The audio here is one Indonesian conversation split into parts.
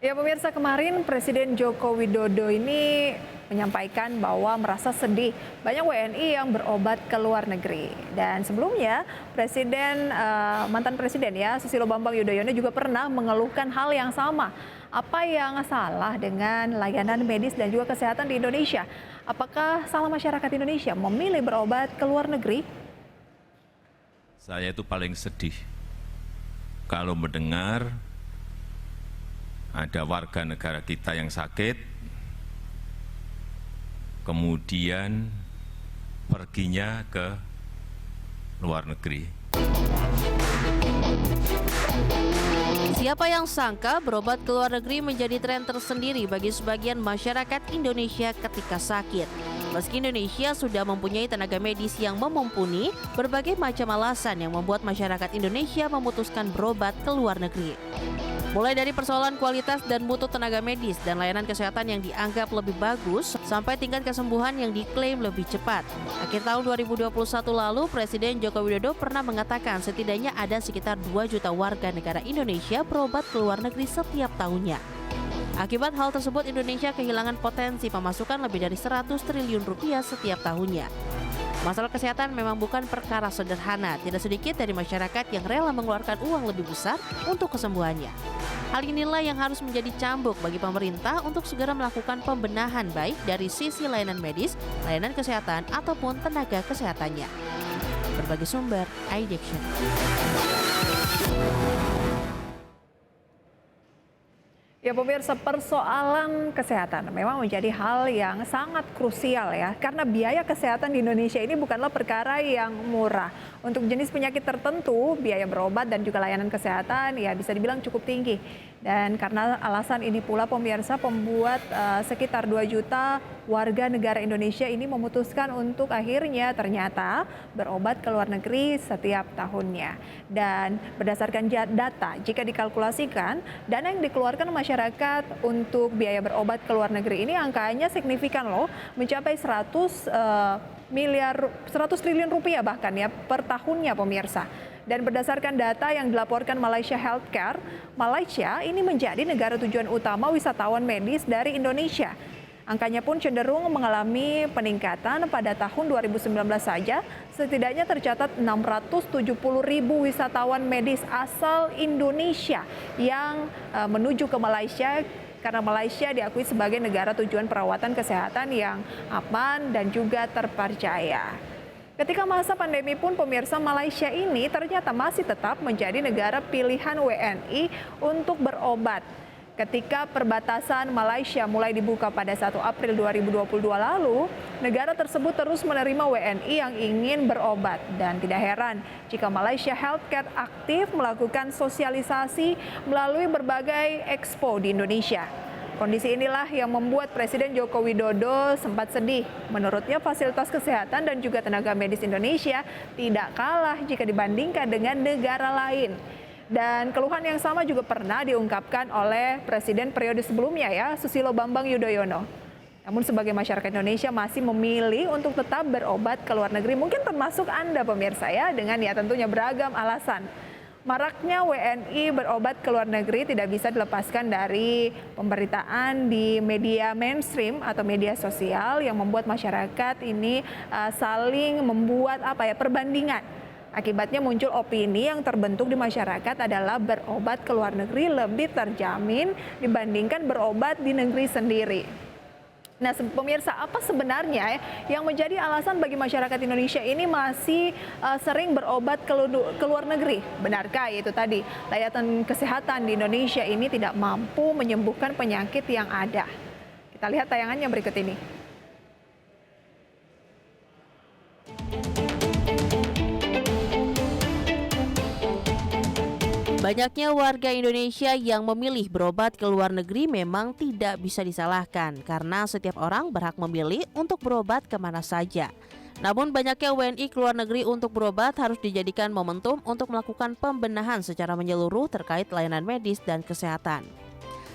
Ya pemirsa, kemarin Presiden Joko Widodo ini menyampaikan bahwa merasa sedih banyak WNI yang berobat ke luar negeri. Dan sebelumnya mantan presiden ya Susilo Bambang Yudhoyono juga pernah mengeluhkan hal yang sama. Apa yang salah dengan layanan medis dan juga kesehatan di Indonesia? Apakah salah masyarakat Indonesia memilih berobat ke luar negeri? Saya itu paling sedih kalau mendengar ada warga negara kita yang sakit, kemudian perginya ke luar negeri. Siapa yang sangka berobat ke luar negeri menjadi tren tersendiri bagi sebagian masyarakat Indonesia ketika sakit. Meski Indonesia sudah mempunyai tenaga medis yang mumpuni, berbagai macam alasan yang membuat masyarakat Indonesia memutuskan berobat ke luar negeri. Mulai dari persoalan kualitas dan mutu tenaga medis dan layanan kesehatan yang dianggap lebih bagus, sampai tingkat kesembuhan yang diklaim lebih cepat. Akhir tahun 2021 lalu, Presiden Joko Widodo pernah mengatakan setidaknya ada sekitar 2 juta warga negara Indonesia berobat ke luar negeri setiap tahunnya. Akibat hal tersebut, Indonesia kehilangan potensi pemasukan lebih dari 100 triliun rupiah setiap tahunnya. Masalah kesehatan memang bukan perkara sederhana. Tidak sedikit dari masyarakat yang rela mengeluarkan uang lebih besar untuk kesembuhannya. Hal inilah yang harus menjadi cambuk bagi pemerintah untuk segera melakukan pembenahan baik dari sisi layanan medis, layanan kesehatan, ataupun tenaga kesehatannya. Berbagai sumber, iDaction. Ya pemirsa, persoalan kesehatan memang menjadi hal yang sangat krusial ya. Karena biaya kesehatan di Indonesia ini bukanlah perkara yang murah. Untuk jenis penyakit tertentu, biaya berobat dan juga layanan kesehatan ya bisa dibilang cukup tinggi. Dan karena alasan ini pula pemirsa pembuat sekitar 2 juta warga negara Indonesia ini memutuskan untuk akhirnya ternyata berobat ke luar negeri setiap tahunnya. Dan berdasarkan data, jika dikalkulasikan, dana yang dikeluarkan masyarakat untuk biaya berobat ke luar negeri ini angkanya signifikan loh, mencapai 100 triliun rupiah bahkan ya per tahunnya pemirsa. Dan berdasarkan data yang dilaporkan Malaysia Healthcare, Malaysia ini menjadi negara tujuan utama wisatawan medis dari Indonesia. Angkanya pun cenderung mengalami peningkatan. Pada tahun 2019 saja, setidaknya tercatat 670.000 wisatawan medis asal Indonesia yang menuju ke Malaysia, karena Malaysia diakui sebagai negara tujuan perawatan kesehatan yang aman dan juga terpercaya. Ketika masa pandemi pun pemirsa, Malaysia ini ternyata masih tetap menjadi negara pilihan WNI untuk berobat. Ketika perbatasan Malaysia mulai dibuka pada 1 April 2022 lalu, negara tersebut terus menerima WNI yang ingin berobat. Dan tidak heran jika Malaysia Healthcare aktif melakukan sosialisasi melalui berbagai expo di Indonesia. Kondisi inilah yang membuat Presiden Joko Widodo sempat sedih. Menurutnya fasilitas kesehatan dan juga tenaga medis Indonesia tidak kalah jika dibandingkan dengan negara lain. Dan keluhan yang sama juga pernah diungkapkan oleh Presiden periode sebelumnya ya, Susilo Bambang Yudhoyono. Namun sebagai masyarakat Indonesia masih memilih untuk tetap berobat ke luar negeri. Mungkin termasuk Anda pemirsa ya, dengan ya tentunya beragam alasan. Maraknya WNI berobat ke luar negeri tidak bisa dilepaskan dari pemberitaan di media mainstream atau media sosial yang membuat masyarakat ini saling membuat perbandingan. Akibatnya muncul opini yang terbentuk di masyarakat adalah berobat ke luar negeri lebih terjamin dibandingkan berobat di negeri sendiri. Nah pemirsa, apa sebenarnya yang menjadi alasan bagi masyarakat Indonesia ini masih sering berobat ke luar negeri? Benarkah itu tadi layanan kesehatan di Indonesia ini tidak mampu menyembuhkan penyakit yang ada? Kita lihat tayangannya berikut ini. Banyaknya warga Indonesia yang memilih berobat ke luar negeri memang tidak bisa disalahkan karena setiap orang berhak memilih untuk berobat kemana saja. Namun banyaknya WNI ke luar negeri untuk berobat harus dijadikan momentum untuk melakukan pembenahan secara menyeluruh terkait layanan medis dan kesehatan.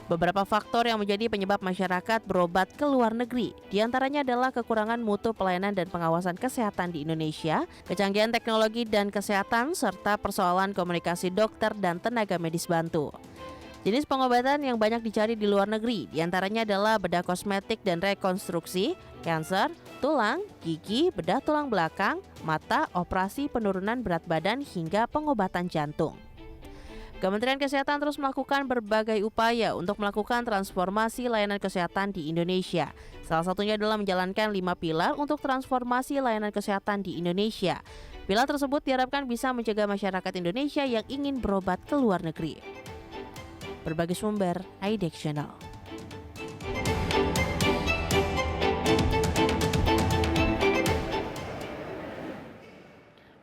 Beberapa faktor yang menjadi penyebab masyarakat berobat ke luar negeri, diantaranya adalah kekurangan mutu pelayanan dan pengawasan kesehatan di Indonesia, kecanggihan teknologi dan kesehatan, serta persoalan komunikasi dokter dan tenaga medis bantu. Jenis pengobatan yang banyak dicari di luar negeri diantaranya adalah bedah kosmetik dan rekonstruksi, kanker, tulang, gigi, bedah tulang belakang, mata, operasi penurunan berat badan hingga pengobatan jantung. Kementerian Kesehatan terus melakukan berbagai upaya untuk melakukan transformasi layanan kesehatan di Indonesia. Salah satunya adalah menjalankan 5 pilar untuk transformasi layanan kesehatan di Indonesia. Pilar tersebut diharapkan bisa mencegah masyarakat Indonesia yang ingin berobat ke luar negeri. Berbagai sumber, IDEX Channel.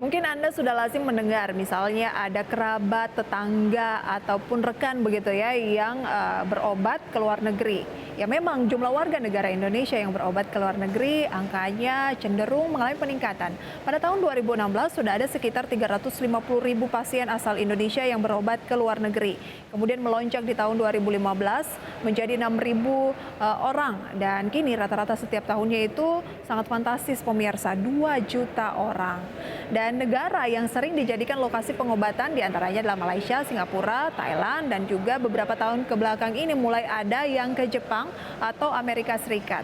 Mungkin Anda sudah lazim mendengar misalnya ada kerabat, tetangga, ataupun rekan begitu ya yang berobat ke luar negeri. Ya memang jumlah warga negara Indonesia yang berobat ke luar negeri angkanya cenderung mengalami peningkatan. Pada tahun 2016 sudah ada sekitar 350.000 pasien asal Indonesia yang berobat ke luar negeri. Kemudian melonjak di tahun 2015 menjadi 6.000 orang dan kini rata-rata setiap tahunnya itu sangat fantastis pemirsa, 2 juta orang. Dan negara yang sering dijadikan lokasi pengobatan diantaranya adalah Malaysia, Singapura, Thailand, dan juga beberapa tahun ke belakang ini mulai ada yang ke Jepang atau Amerika Serikat.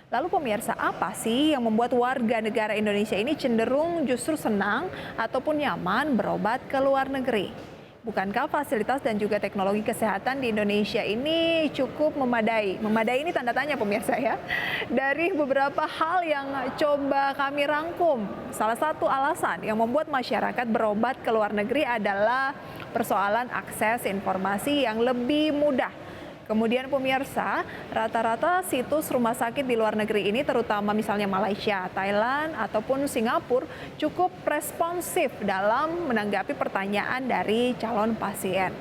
Lalu pemirsa, apa sih yang membuat warga negara Indonesia ini cenderung justru senang ataupun nyaman berobat ke luar negeri? Bukankah fasilitas dan juga teknologi kesehatan di Indonesia ini cukup memadai? Memadai ini tanda tanya pemirsa ya. Dari beberapa hal yang coba kami rangkum, salah satu alasan yang membuat masyarakat berobat ke luar negeri adalah persoalan akses informasi yang lebih mudah. Kemudian pemirsa, rata-rata situs rumah sakit di luar negeri ini terutama misalnya Malaysia, Thailand, ataupun Singapura cukup responsif dalam menanggapi pertanyaan dari calon pasien.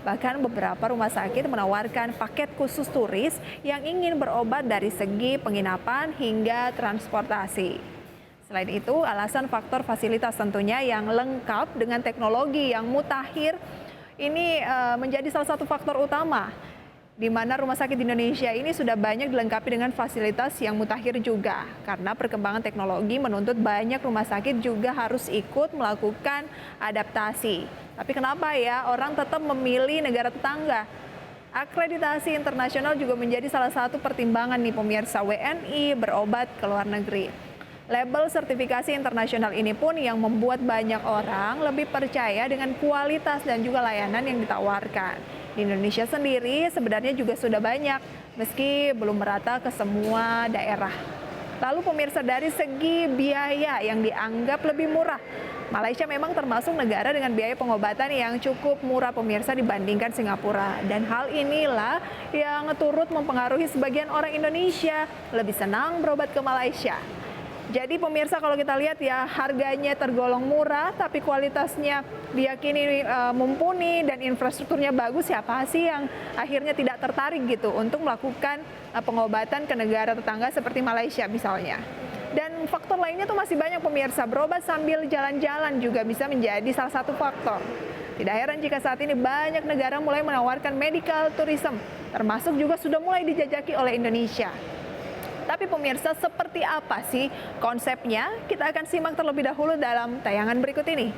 Bahkan beberapa rumah sakit menawarkan paket khusus turis yang ingin berobat dari segi penginapan hingga transportasi. Selain itu, alasan faktor fasilitas tentunya yang lengkap dengan teknologi yang mutakhir ini menjadi salah satu faktor utama di mana rumah sakit di Indonesia ini sudah banyak dilengkapi dengan fasilitas yang mutakhir juga. Karena perkembangan teknologi menuntut banyak rumah sakit juga harus ikut melakukan adaptasi. Tapi kenapa ya orang tetap memilih negara tetangga? Akreditasi internasional juga menjadi salah satu pertimbangan nih pemirsa WNI berobat ke luar negeri. Label sertifikasi internasional ini pun yang membuat banyak orang lebih percaya dengan kualitas dan juga layanan yang ditawarkan. Di Indonesia sendiri sebenarnya juga sudah banyak, meski belum merata ke semua daerah. Lalu pemirsa, dari segi biaya yang dianggap lebih murah, Malaysia memang termasuk negara dengan biaya pengobatan yang cukup murah pemirsa dibandingkan Singapura. Dan hal inilah yang turut mempengaruhi sebagian orang Indonesia lebih senang berobat ke Malaysia. Jadi pemirsa, kalau kita lihat ya, harganya tergolong murah tapi kualitasnya diyakini mumpuni dan infrastrukturnya bagus, siapa sih yang akhirnya tidak tertarik gitu untuk melakukan pengobatan ke negara tetangga seperti Malaysia misalnya. Dan faktor lainnya tuh masih banyak pemirsa, berobat sambil jalan-jalan juga bisa menjadi salah satu faktor. Tidak heran jika saat ini banyak negara mulai menawarkan medical tourism, termasuk juga sudah mulai dijajaki oleh Indonesia. Tapi pemirsa, seperti apa sih konsepnya? Kita akan simak terlebih dahulu dalam tayangan berikut ini.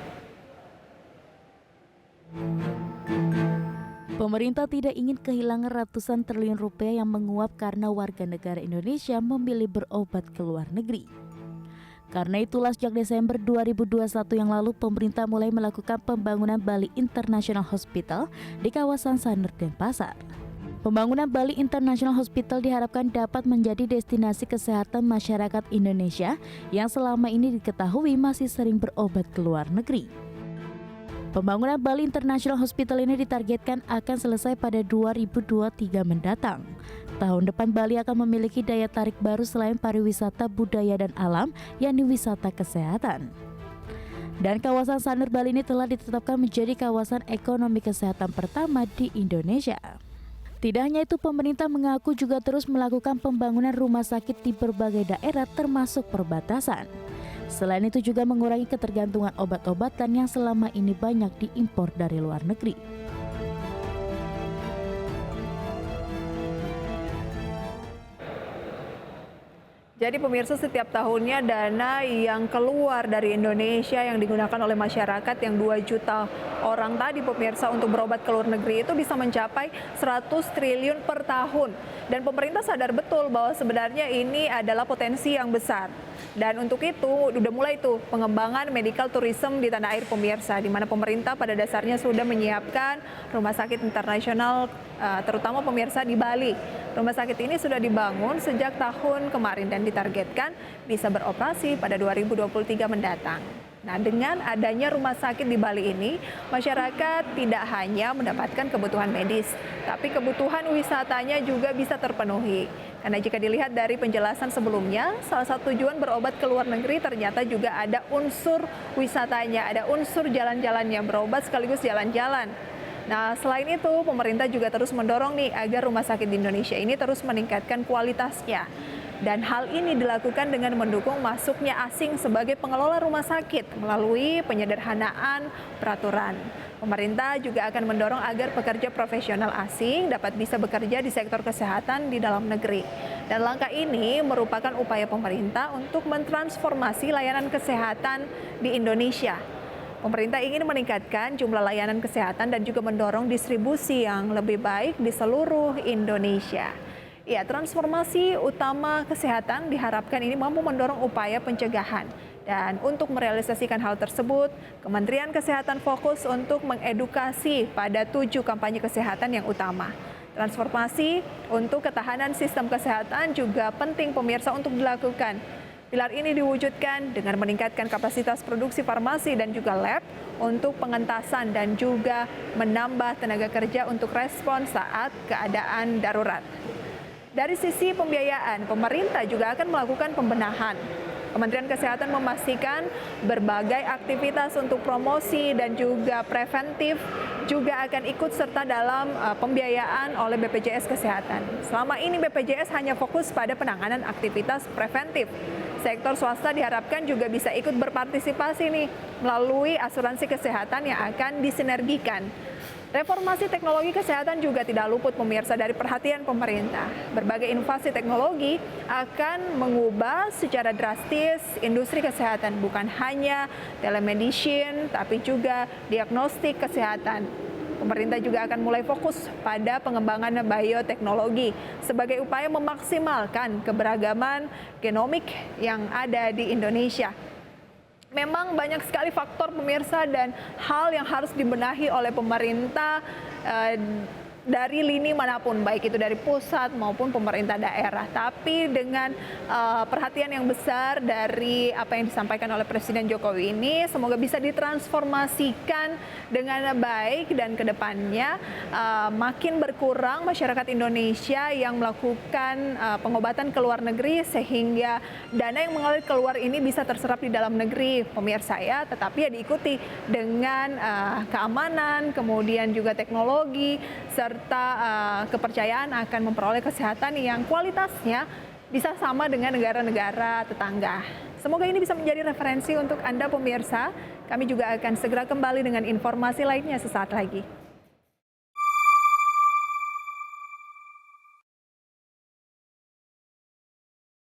Pemerintah tidak ingin kehilangan ratusan triliun rupiah yang menguap karena warga negara Indonesia memilih berobat ke luar negeri. Karena itulah sejak Desember 2021 yang lalu, pemerintah mulai melakukan pembangunan Bali International Hospital di kawasan Sanur, Denpasar. Pembangunan Bali International Hospital diharapkan dapat menjadi destinasi kesehatan masyarakat Indonesia yang selama ini diketahui masih sering berobat ke luar negeri. Pembangunan Bali International Hospital ini ditargetkan akan selesai pada 2023 mendatang. Tahun depan Bali akan memiliki daya tarik baru selain pariwisata, budaya, dan alam, yakni wisata kesehatan. Dan kawasan Sanur Bali ini telah ditetapkan menjadi kawasan ekonomi kesehatan pertama di Indonesia. Tidak hanya itu, pemerintah mengaku juga terus melakukan pembangunan rumah sakit di berbagai daerah termasuk perbatasan. Selain itu juga mengurangi ketergantungan obat-obatan yang selama ini banyak diimpor dari luar negeri. Jadi pemirsa, setiap tahunnya dana yang keluar dari Indonesia yang digunakan oleh masyarakat yang 2 juta orang tadi pemirsa untuk berobat ke luar negeri itu bisa mencapai 100 triliun per tahun. Dan pemerintah sadar betul bahwa sebenarnya ini adalah potensi yang besar. Dan untuk itu udah mulai tuh pengembangan medical tourism di tanah air pemirsa, di mana pemerintah pada dasarnya sudah menyiapkan rumah sakit internasional terutama pemirsa di Bali. Rumah sakit ini sudah dibangun sejak tahun kemarin dan ditargetkan bisa beroperasi pada 2023 mendatang. Nah, dengan adanya rumah sakit di Bali ini, masyarakat tidak hanya mendapatkan kebutuhan medis, tapi kebutuhan wisatanya juga bisa terpenuhi. Karena jika dilihat dari penjelasan sebelumnya, salah satu tujuan berobat ke luar negeri ternyata juga ada unsur wisatanya, ada unsur jalan-jalannya, berobat sekaligus jalan-jalan. Nah, selain itu, pemerintah juga terus mendorong nih agar rumah sakit di Indonesia ini terus meningkatkan kualitasnya. Dan hal ini dilakukan dengan mendukung masuknya asing sebagai pengelola rumah sakit melalui penyederhanaan peraturan. Pemerintah juga akan mendorong agar pekerja profesional asing dapat bisa bekerja di sektor kesehatan di dalam negeri. Dan langkah ini merupakan upaya pemerintah untuk mentransformasi layanan kesehatan di Indonesia. Pemerintah ingin meningkatkan jumlah layanan kesehatan dan juga mendorong distribusi yang lebih baik di seluruh Indonesia. Ya, transformasi utama kesehatan diharapkan ini mampu mendorong upaya pencegahan. Dan untuk merealisasikan hal tersebut, Kementerian Kesehatan fokus untuk mengedukasi pada 7 kampanye kesehatan yang utama. Transformasi untuk ketahanan sistem kesehatan juga penting pemirsa untuk dilakukan. Pilar ini diwujudkan dengan meningkatkan kapasitas produksi farmasi dan juga lab untuk pengentasan dan juga menambah tenaga kerja untuk respon saat keadaan darurat. Dari sisi pembiayaan, pemerintah juga akan melakukan pembenahan. Kementerian Kesehatan memastikan berbagai aktivitas untuk promosi dan juga preventif juga akan ikut serta dalam pembiayaan oleh BPJS Kesehatan. Selama ini BPJS hanya fokus pada penanganan aktivitas preventif. Sektor swasta diharapkan juga bisa ikut berpartisipasi nih melalui asuransi kesehatan yang akan disinergikan. Reformasi teknologi kesehatan juga tidak luput pemirsa dari perhatian pemerintah. Berbagai inovasi teknologi akan mengubah secara drastis industri kesehatan, bukan hanya telemedicine, tapi juga diagnostik kesehatan. Pemerintah juga akan mulai fokus pada pengembangan bioteknologi sebagai upaya memaksimalkan keberagaman genomik yang ada di Indonesia. Memang banyak sekali faktor pemirsa dan hal yang harus dibenahi oleh pemerintah dari lini manapun, baik itu dari pusat maupun pemerintah daerah. Tapi dengan perhatian yang besar dari apa yang disampaikan oleh Presiden Jokowi ini, semoga bisa ditransformasikan dengan baik dan kedepannya makin berkurang masyarakat Indonesia yang melakukan pengobatan ke luar negeri sehingga dana yang mengalir keluar ini bisa terserap di dalam negeri, pemirsa ya, tetapi ya diikuti dengan keamanan, kemudian juga teknologi, serta kepercayaan akan memperoleh kesehatan yang kualitasnya bisa sama dengan negara-negara tetangga. Semoga ini bisa menjadi referensi untuk Anda pemirsa. Kami juga akan segera kembali dengan informasi lainnya sesaat lagi.